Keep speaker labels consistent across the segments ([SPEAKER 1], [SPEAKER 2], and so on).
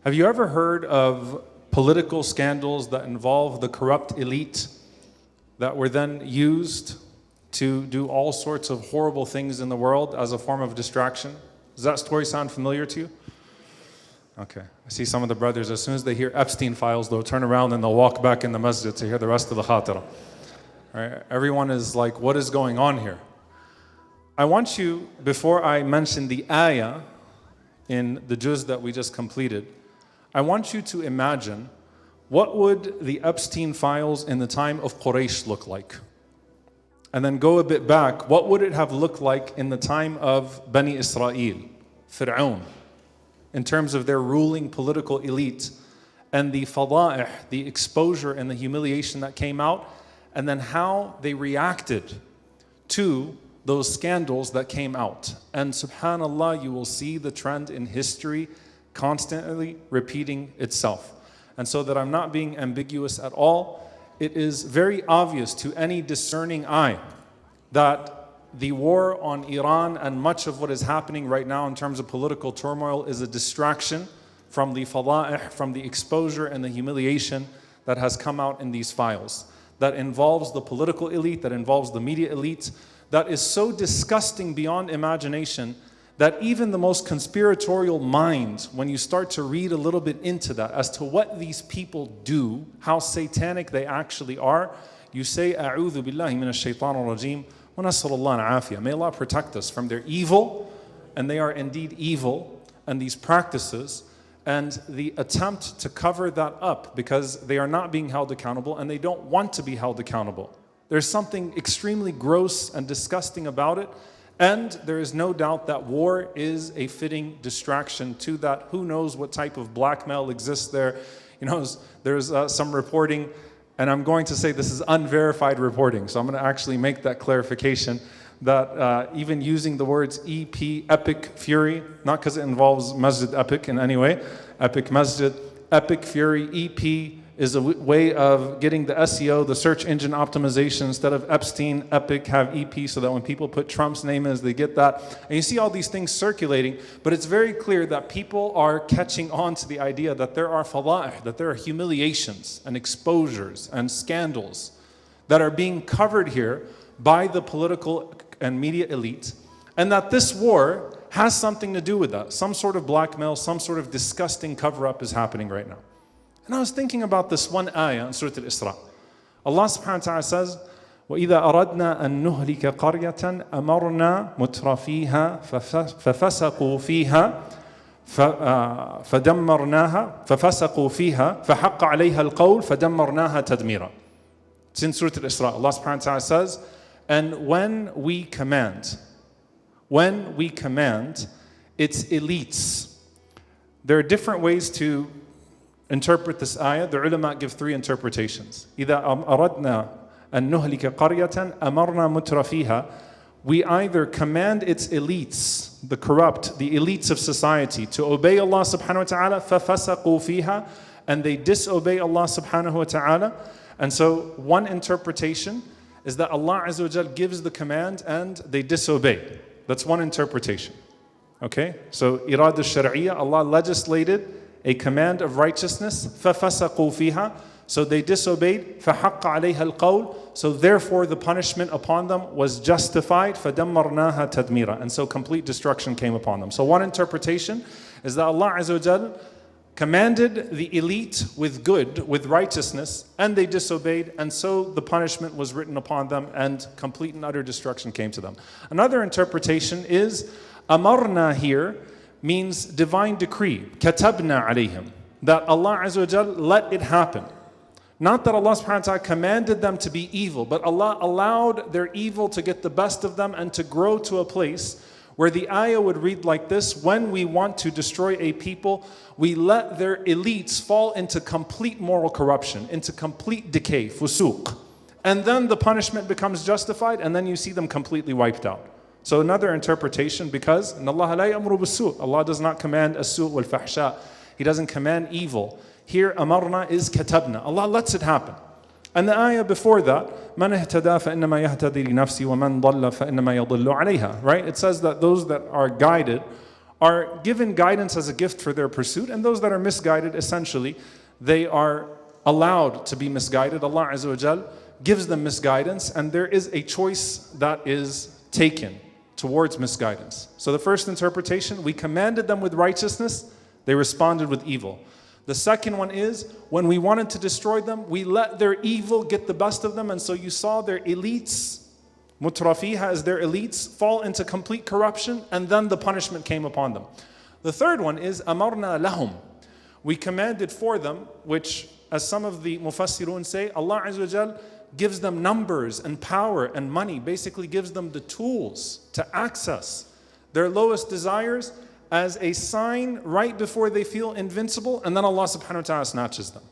[SPEAKER 1] Have you ever heard of political scandals that involve the corrupt elite that were then used to do all sorts of horrible things in the world as a form of distraction? Does that story sound familiar to you? Okay, I see some of the brothers, as soon as they hear Epstein files, they'll turn around and they'll walk back in the masjid to hear the rest of the khatira. Right? Everyone is like, what is going on here? I want you, before I mention the ayah in the juz that we just completed, I want you to imagine what would the Epstein files in the time of Quraysh look like? And then go a bit back, what would it have looked like in the time of Bani Israel, Fir'aun, in terms of their ruling political elite and the fada'ih, the exposure and the humiliation that came out, and then how they reacted to those scandals that came out. And subhanAllah, you will see the trend in history constantly repeating itself. And so that I'm not being ambiguous at all, it is very obvious to any discerning eye that the war on Iran and much of what is happening right now in terms of political turmoil is a distraction from the fada'ih, from the exposure and the humiliation that has come out in these files. That involves the political elite, that involves the media elite, that is so disgusting beyond imagination that even the most conspiratorial mind, when you start to read a little bit into that, as to what these people do, how satanic they actually are, you say, A'udhu billahi minash shaitanir rajeem, wa nas'alullah al-afiyah. May Allah protect us from their evil, and they are indeed evil, and these practices, and the attempt to cover that up because they are not being held accountable and they don't want to be held accountable. There's something extremely gross and disgusting about it. And there is no doubt that war is a fitting distraction to that. Who knows what type of blackmail exists there? You know, there's some reporting, and I'm going to say this is unverified reporting, so I'm going to actually make that clarification, that even using the words EP, epic fury, not because it involves Masjid Epic in any way, epic masjid, epic fury, EP, is a way of getting the SEO, the search engine optimization. Instead of Epstein, Epic, have EP, so that when people put Trump's name in, they get that. And you see all these things circulating, but it's very clear that people are catching on to the idea that there are fada'ih, that there are humiliations and exposures and scandals that are being covered here by the political and media elite, and that this war has something to do with that. Some sort of blackmail, some sort of disgusting cover-up is happening right now. And I was thinking about this one ayah in Surah Al-Isra. Allah subhanahu wa ta'ala says, وَإِذَا أَرَدْنَا أَن نُهْلِكَ قَرْيَةً أَمَرْنَا مُتْرَفِيهَا فَفَسَقُوا فِيهَا فَحَقَّ عَلَيْهَا الْقَوْلُ فَدَمَّرْنَاهَا تَدْمِيرًا. It's in Surah Al-Isra. Allah subhanahu wa ta'ala says, and when we command its elites. There are different ways to interpret this ayah. The ulama give three interpretations. إِذَا أَرَدْنَا أَن نُهْلِكَ قَرْيَةً أَمَرْنَا مُتْرَفِيهَا. We either command its elites, the corrupt, the elites of society, to obey Allah subhanahu wa ta'ala, فَفَسَقُوا فِيهَا, and they disobey Allah subhanahu wa ta'ala. And so one interpretation is that Allah Azza wa Jal gives the command and they disobey. That's one interpretation. Okay? So irada shar'iyya, Allah legislated a command of righteousness, فَفَسَقُوا فِيهَا, so they disobeyed, فَحَقَّ عَلَيْهَا الْقَوْلُ, so therefore the punishment upon them was justified, فَدَمَّرْنَاهَا تَدْمِيرًا, and so complete destruction came upon them. So one interpretation is that Allah Azza wa Jal commanded the elite with good, with righteousness, and they disobeyed, and so the punishment was written upon them and complete and utter destruction came to them. Another interpretation is, amarna here means divine decree, katabna alayhim, that Allah Azza wa Jal let it happen. Not that Allah subhanahu wa ta'ala commanded them to be evil, but Allah allowed their evil to get the best of them and to grow to a place where the ayah would read like this: when we want to destroy a people, we let their elites fall into complete moral corruption, into complete decay, fusuq. And then the punishment becomes justified, and then you see them completely wiped out. So another interpretation, because إِنَّ اللَّهَ لَا يَأْمُرُ بِالسُّوءِ, Allah does not command as-su' wal-fahsha. He doesn't command evil. Here, amarna is katabna. Allah lets it happen. And the ayah before that, مَنْ اهْتَدَى فَإِنَّمَا يَهْتَدِي لِنَفْسِهِ وَمَنْ ضَلَّ فَإِنَّمَا يَضِلُّ عَلَيْهَا. Right? It says that those that are guided are given guidance as a gift for their pursuit, and those that are misguided, essentially, they are allowed to be misguided. Allah Azza wa Jal gives them misguidance, and there is a choice that is taken towards misguidance. So the first interpretation, we commanded them with righteousness, they responded with evil. The second one is, when we wanted to destroy them, we let their evil get the best of them, and so you saw their elites, mutrafiha as their elites, fall into complete corruption, and then the punishment came upon them. The third one is, amarna lahum. We commanded for them, which, as some of the mufassirun say, Allah Azza wa Jal gives them numbers and power and money, basically gives them the tools to access their lowest desires as a sign right before they feel invincible, and then Allah subhanahu wa ta'ala snatches them.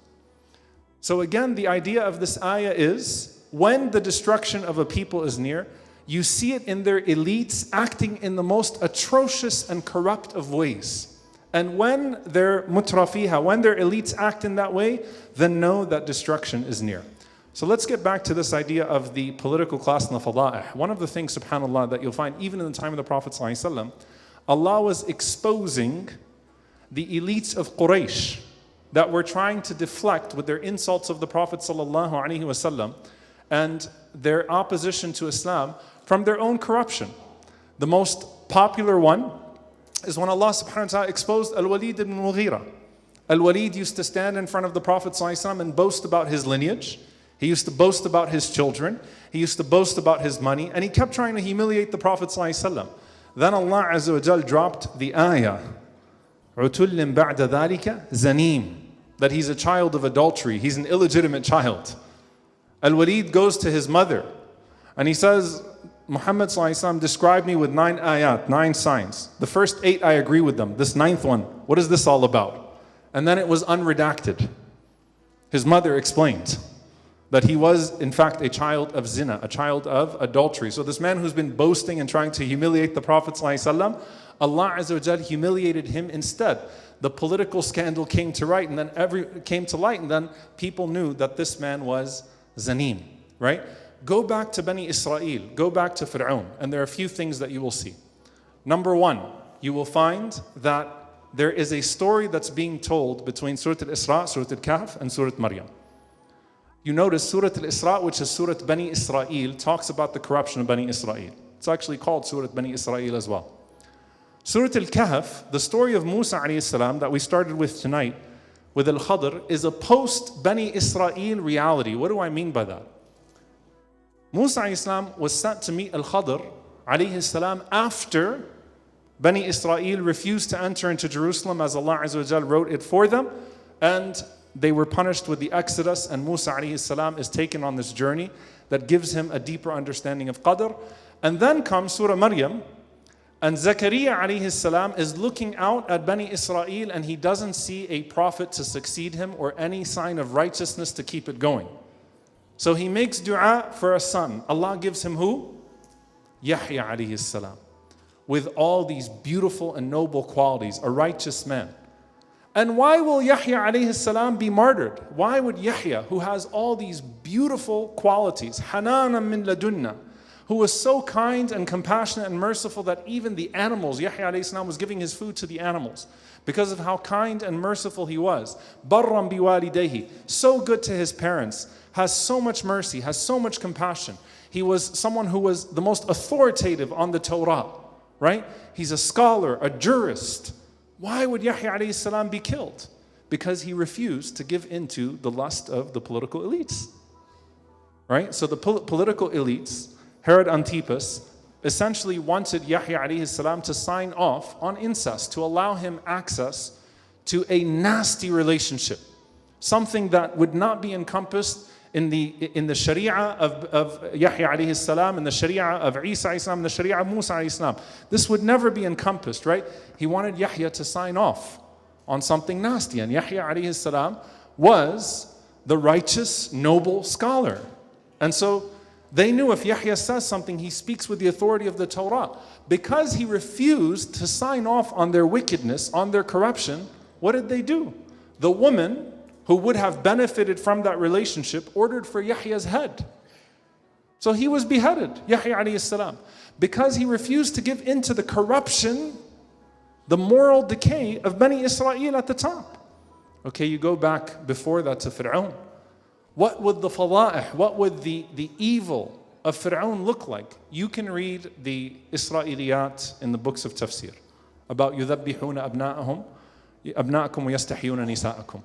[SPEAKER 1] So again, the idea of this ayah is, when the destruction of a people is near, you see it in their elites acting in the most atrocious and corrupt of ways. And when their mutrafiha, when their elites act in that way, then know that destruction is near. So let's get back to this idea of the political class and the fada'ih. One of the things, subhanAllah, that you'll find even in the time of the Prophet ﷺ, Allah was exposing the elites of Quraysh that were trying to deflect with their insults of the Prophet ﷺ and their opposition to Islam from their own corruption. The most popular one is when Allah subhanahu wa ta'ala exposed Al-Walid ibn Mughira. Al-Walid used to stand in front of the Prophet ﷺ and boast about his lineage. He used to boast about his children. He used to boast about his money. And he kept trying to humiliate the Prophet ﷺ. Then Allah Azza wa Jal dropped the ayah, عُتُلٍ بَعْدَ ذَلِكَ زَنِيمٌ, that he's a child of adultery. He's an illegitimate child. Al-Walid goes to his mother and he says, Muhammad ﷺ described me with 9 ayat, 9 signs. The first 8 I agree with them. This 9th one, what is this all about? And then it was unredacted. His mother explained that he was in fact a child of zina, a child of adultery. So this man who's been boasting and trying to humiliate the Prophet ﷺ, Allah Azza wa Jal humiliated him instead. The political scandal came to light, and then people knew that this man was zanim, right? Go back to Bani Israel, go back to Fir'aun, and there are a few things that you will see. Number one, you will find that there is a story that's being told between Surah Al-Isra, Surah Al-Kahf, and Surah Maryam. You notice Surah Al-Isra, which is Surah Bani Israel, talks about the corruption of Bani Israel. It's actually called Surah Bani Israel as well. Surah Al-Kahf, the story of Musa alayhi salam that we started with tonight, with Al-Khadr, is a post-Bani Israel reality. What do I mean by that? Musa alayhi salam was sent to meet Al-Khadr alayhi salam after Bani Israel refused to enter into Jerusalem as Allah Azza wa Jal wrote it for them, and they were punished with the Exodus, and Musa alayhi salam is taken on this journey that gives him a deeper understanding of Qadr. And then comes Surah Maryam, and Zakaria alayhi salam is looking out at Bani Israel, and he doesn't see a prophet to succeed him or any sign of righteousness to keep it going. So he makes dua for a son. Allah gives him who? Yahya alayhi salam, with all these beautiful and noble qualities, a righteous man. And why will Yahya alayhi salam be martyred? Why would Yahya, who has all these beautiful qualities, hananan min ladunna, who was so kind and compassionate and merciful that even the animals, Yahya alayhi salam was giving his food to the animals because of how kind and merciful he was. Barram biwalidayhi, so good to his parents, has so much mercy, has so much compassion. He was someone who was the most authoritative on the Torah, right? He's a scholar, a jurist. Why would Yahya alayhi salam be killed? Because he refused to give into the lust of the political elites, right? So the political elites, Herod Antipas, essentially wanted Yahya alayhi salam to sign off on incest, to allow him access to a nasty relationship, something that would not be encompassed in the Sharia of Yahya alayhi salam, in the Sharia of Isa alayhi salam, in the Sharia of Musa alayhi salam. This would never be encompassed, right? He wanted Yahya to sign off on something nasty, and Yahya alayhi salam was the righteous, noble scholar. And so they knew if Yahya says something, he speaks with the authority of the Torah. Because he refused to sign off on their wickedness, on their corruption, what did they do? The woman who would have benefited from that relationship ordered for Yahya's head. So he was beheaded, Yahya alayhi salam. Because he refused to give in to the corruption The moral decay of Bani Israel at the top. Okay, you go back before that to Fir'aun. What would the fala'ih, what would the evil of Fir'aun look like? You can read the Israeliyat in the books of tafsir about يُذَبِّحُونَ أَبْنَاءَكُمْ وَيَسْتَحْيُونَ نِسَاءَكُمْ.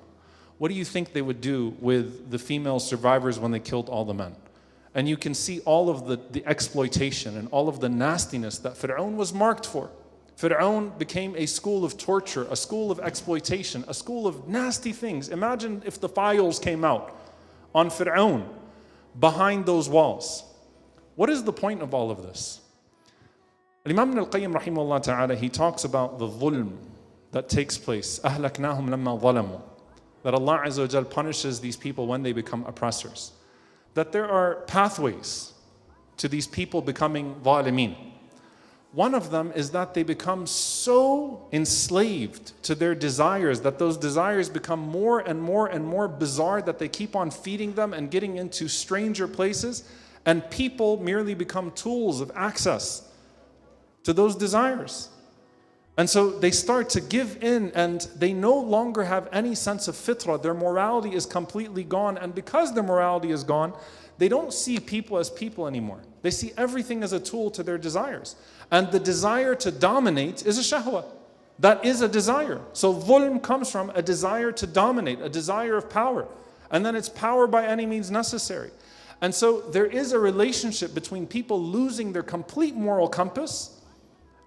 [SPEAKER 1] What do you think they would do with the female survivors when they killed all the men? And you can see all of the exploitation and all of the nastiness that Fir'aun was marked for. Fir'aun became a school of torture, a school of exploitation, a school of nasty things. Imagine if the files came out on Fir'aun behind those walls. What is the point of all of this? Imam Ibn al-Qayyim rahimahullah ta'ala, he talks about the dhulm that takes place. أَهْلَكْنَاهُمْ لَمَّا ظَلَمُوا. That Allah Azza wa Jal punishes these people when they become oppressors. That there are pathways to these people becoming zalimeen. One of them is that they become so enslaved to their desires that those desires become more and more and more bizarre, that they keep on feeding them and getting into stranger places, and people merely become tools of access to those desires. And so they start to give in, and they no longer have any sense of fitrah. Their morality is completely gone, and because their morality is gone, they don't see people as people anymore. They see everything as a tool to their desires. And the desire to dominate is a shahwa. That is a desire. So dhulm comes from a desire to dominate, a desire of power. And then it's power by any means necessary. And so there is a relationship between people losing their complete moral compass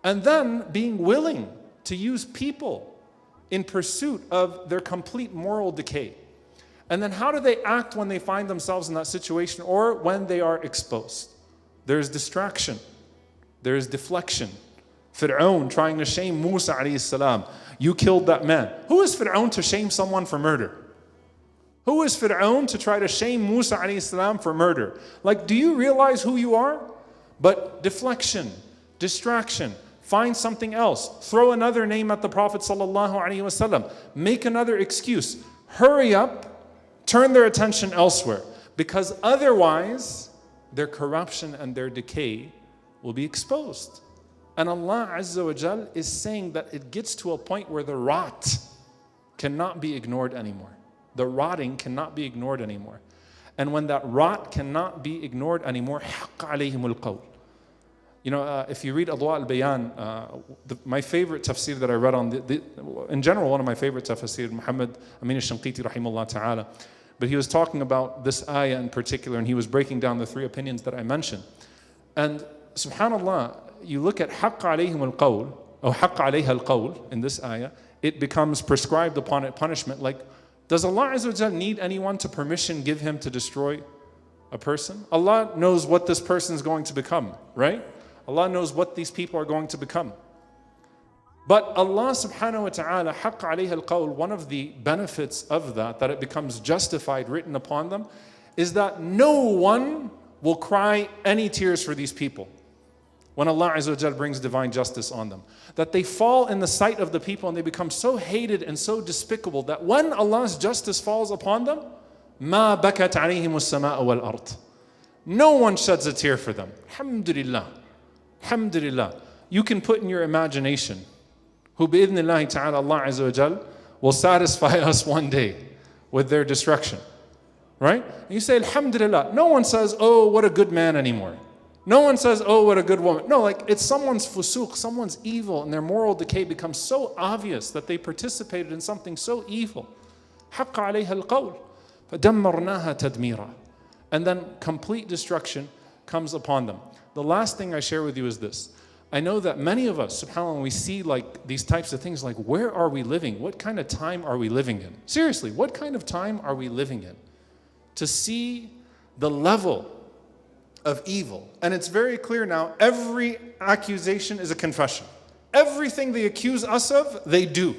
[SPEAKER 1] and then being willing to use people in pursuit of their complete moral decay. And then how do they act when they find themselves in that situation or when they are exposed? There's distraction. There's deflection. Fir'aun trying to shame Musa alayhi salam. You killed that man. Who is Fir'aun to shame someone for murder? Who is Fir'aun to try to shame Musa alayhi salam for murder? Like, do you realize who you are? But deflection, distraction, find something else. Throw another name at the Prophet sallallahu alaihi wasallam. Make another excuse. Hurry up, turn their attention elsewhere. Because otherwise, their corruption and their decay will be exposed. And Allah Azza wa Jal is saying that it gets to a point where the rot cannot be ignored anymore. The rotting cannot be ignored anymore. And when that rot cannot be ignored anymore, حَقَّ عَلَيْهِمُ الْقَوْلِ. You know, if you read Adwa al-Bayan, my favorite tafsir that I read on, in general, one of my favorite tafsir, Muhammad Amin al-Shanqiti rahimahullah ta'ala, but he was talking about this ayah in particular, and he was breaking down the three opinions that I mentioned. And subhanallah, you look at حَقَّ عَلَيْهِمُ الْقَوْلِ, or حَقَّ عَلَيْهَا الْقَوْلِ in this ayah, it becomes prescribed upon it punishment. Like, does Allah Azza wa Jal need anyone to permission give him to destroy a person? Allah knows what this person is going to become, right? Allah knows what these people are going to become. But Allah subhanahu wa ta'ala, حَقَّ عَلَيْهَا الْقَوْلِ, one of the benefits of that it becomes justified, written upon them, is that no one will cry any tears for these people when Allah Azza wa Jal brings divine justice on them. That they fall in the sight of the people and they become so hated and so despicable that when Allah's justice falls upon them, مَا بَكَتْ عَلَيْهِمُ السَّمَاءُ وَالْأَرْضِ. No one sheds a tear for them. Alhamdulillah. Alhamdulillah. You can put in your imagination who bi'idhnillahi ta'ala Allah Azza wa Jal will satisfy us one day with their destruction. Right? And you say, Alhamdulillah. No one says, oh, what a good man anymore. No one says, oh, what a good woman. No, like it's someone's fusuq, someone's evil, and their moral decay becomes so obvious that they participated in something so evil. حَقَّ عَلَيْهَا الْقَوْلِ فَدَمَّرْنَاهَا تَدْمِيرًا. And then complete destruction comes upon them. The last thing I share with you is this. I know that many of us, subhanAllah, when we see like these types of things, like where are we living? What kind of time are we living in? Seriously, what kind of time are we living in? To see the level of evil. And it's very clear now, every accusation is a confession. Everything they accuse us of, they do.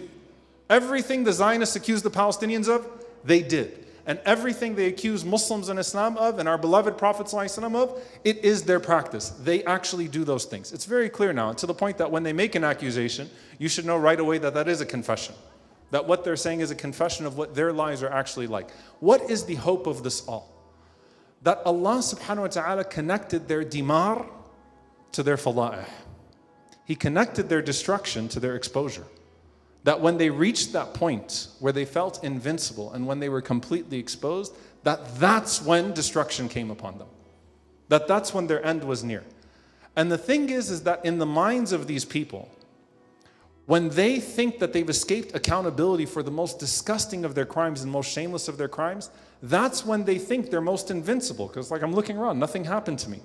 [SPEAKER 1] Everything the Zionists accuse the Palestinians of, they did. And everything they accuse Muslims and Islam of, and our beloved Prophet ﷺ of, it is their practice. They actually do those things. It's very clear now, to the point that when they make an accusation, you should know right away that that is a confession. That what they're saying is a confession of what their lives are actually like. What is the hope of this all? That Allah subhanahu wa ta'ala connected their dimar to their fala'ih. He connected their destruction to their exposure. That when they reached that point where they felt invincible and when they were completely exposed, that's when destruction came upon them. That's when their end was near. And the thing is that in the minds of these people, when they think that they've escaped accountability for the most disgusting of their crimes and most shameless of their crimes, that's when they think they're most invincible. Because like, I'm looking around, nothing happened to me.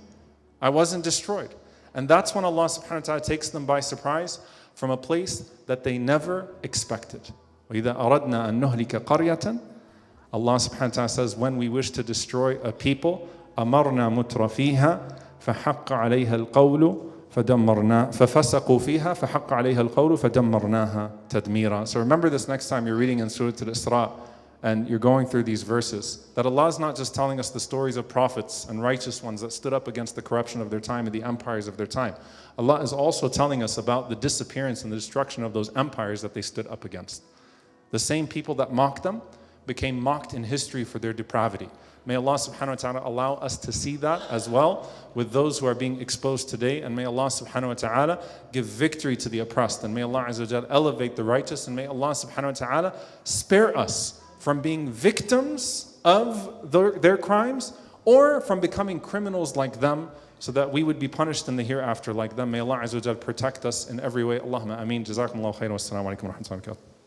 [SPEAKER 1] I wasn't destroyed. And that's when Allah subhanahu wa ta'ala takes them by surprise from a place that they never expected. وَإِذَا أَرَدْنَا أَن نُهْلِكَ قَرْيَةً, Allah subhanahu wa ta'ala says, when we wish to destroy a people, أَمَرْنَا مُتْرَ فِيهَا فَحَقَّ عَلَيْهَا الْقَوْلُ فَفَسَقُوا فِيهَا فَحَقَّ عَلَيْهَا الْقَوْلُ فَدَمَّرْنَاهَا تَدْمِيرًا. So remember this next time you're reading in Surah Al-Isra and you're going through these verses, that Allah is not just telling us the stories of prophets and righteous ones that stood up against the corruption of their time and the empires of their time. Allah is also telling us about the disappearance and the destruction of those empires that they stood up against. The same people that mocked them became mocked in history for their depravity. May Allah subhanahu wa ta'ala allow us to see that as well with those who are being exposed today, and may Allah subhanahu wa ta'ala give victory to the oppressed, and may Allah azza wa jal elevate the righteous, and may Allah subhanahu wa ta'ala spare us from being victims of their crimes or from becoming criminals like them, so that we would be punished in the hereafter like them. May Allah azza wa jal protect us in every way. Allahumma ameen. Jazakumullahu khairan. Wassalamu alaikum wa rahmatullahi wa barakatuh.